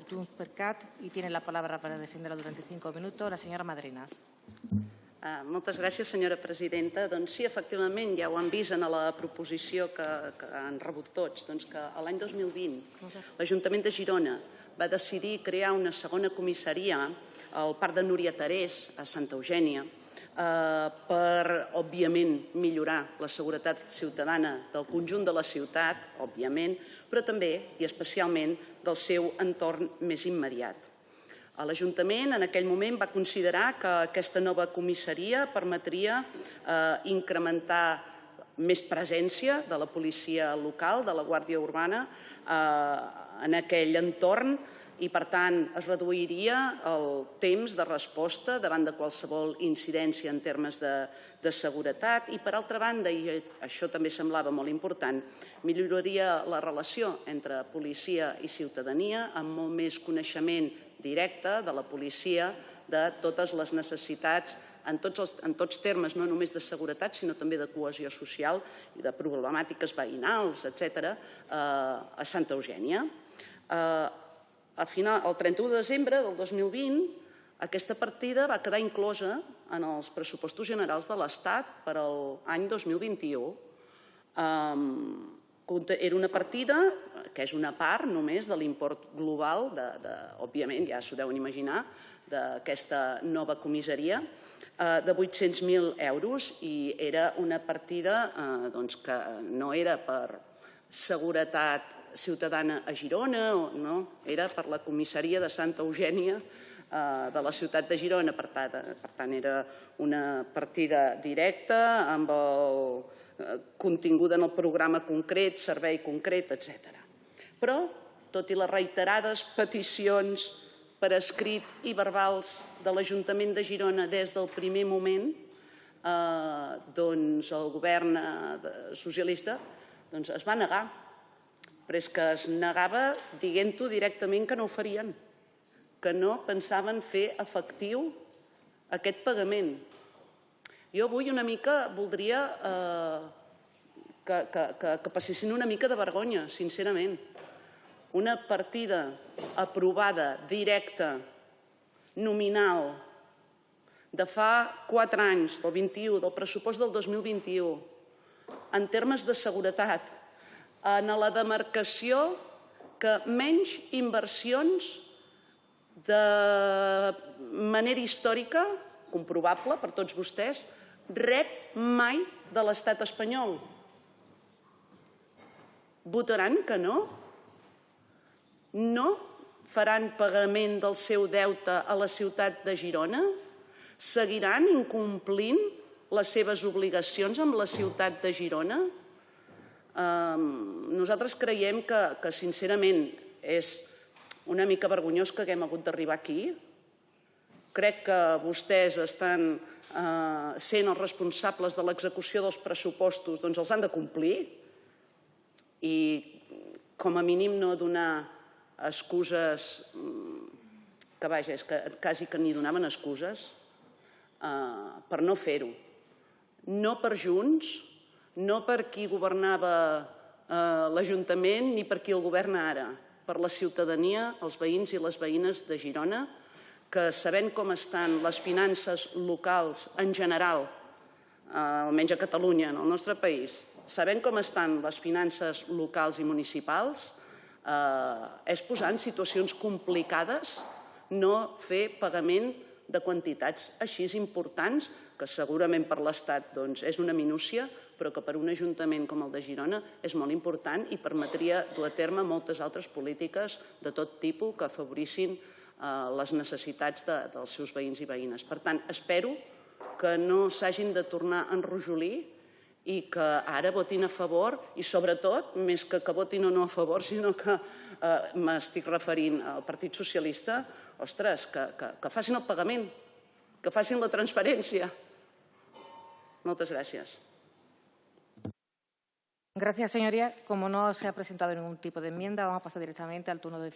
JxCat y tiene la palabra para defenderla durante 5 minutos la senyora Madrenas. Moltes gràcies, senyora presidenta. Doncs sí, efectivament, ja ho han vist en la proposició que han rebut tots, que l'any 2020 l'Ajuntament de Girona va decidir crear una segona comissaria al Parc de Núria Terés, a Santa Eugènia, per, òbviament, millorar la seguretat ciutadana del conjunt de la ciutat, òbviament, però també i especialment del seu entorn més immediat. L'Ajuntament en aquell moment va considerar que aquesta nova comissaria permetria incrementar més presència de la policia local, de la Guàrdia Urbana, en aquell entorn i, per tant, es reduiria el temps de resposta davant de qualsevol incidència en termes de seguretat i, per altra banda, i això també semblava molt important, milloraria la relació entre policia i ciutadania amb molt més coneixement directe de la policia de totes les necessitats en tots termes, no només de seguretat, sinó també de cohesió social i de problemàtiques veïnals, etc., a Santa Eugènia. El 31 de desembre del 2020, aquesta partida va quedar inclosa en els pressupostos generals de l'Estat per a l'any 2021. Era una partida que és una part només de l'import global, òbviament, ja s'ho deuen imaginar, d'aquesta nova comissaria, de 800.000 euros, i era una partida que no era per seguretat ciutadana a Girona, no, era per la comissaria de Santa Eugènia de la ciutat de Girona. Per tant, era una partida directa amb el contingut en el programa concret, servei concret, etc. Però, tot i les reiterades peticions per escrit i verbals de l'Ajuntament de Girona des del primer moment, el govern socialista es va negar. Però és que es negava dient-ho directament que no ho farien, que no pensaven fer efectiu aquest pagament. Jo avui una mica voldria que passessin una mica de vergonya, sincerament. Una partida aprovada, directa, nominal, de fa 4 anys, del 21, del pressupost del 2021, en termes de seguretat, en la demarcació que menys inversions de manera històrica, comprovable per tots vostès, rep mai de l'Estat espanyol. Votaran que no? No faran pagament del seu deute a la ciutat de Girona? Seguiran incomplint les seves obligacions amb la ciutat de Girona? Nosaltres creiem que, sincerament, és una mica vergonyós que haguem hagut d'arribar aquí. Crec que vostès estan sent els responsables de l'execució dels pressupostos, doncs els han de complir i, com a mínim, no donar excuses, que vaja, és que quasi que n'hi donaven excuses, per no fer-ho. No per Junts, no per qui governava l'Ajuntament ni per qui el governa ara, per la ciutadania, els veïns i les veïnes de Girona, que sabent com estan les finances locals en general, almenys a Catalunya, en el nostre país, sabent com estan les finances locals i municipals, és posar en situacions complicades no fer pagament de quantitats així importants, que segurament per l'Estat és una minúcia, però que per un ajuntament com el de Girona és molt important i permetria dur a terme moltes altres polítiques de tot tipus que afavorissin les necessitats dels seus veïns i veïnes. Per tant, espero que no s'hagin de tornar a enrojolir i que ara votin a favor i, sobretot, més que votin o no a favor, sinó que m'estic referint al Partit Socialista, ostres, que facin el pagament, que facin la transparència. Moltes gràcies. Gracias, señoría. Como no se ha presentado ningún tipo de enmienda, vamos a pasar directamente al turno de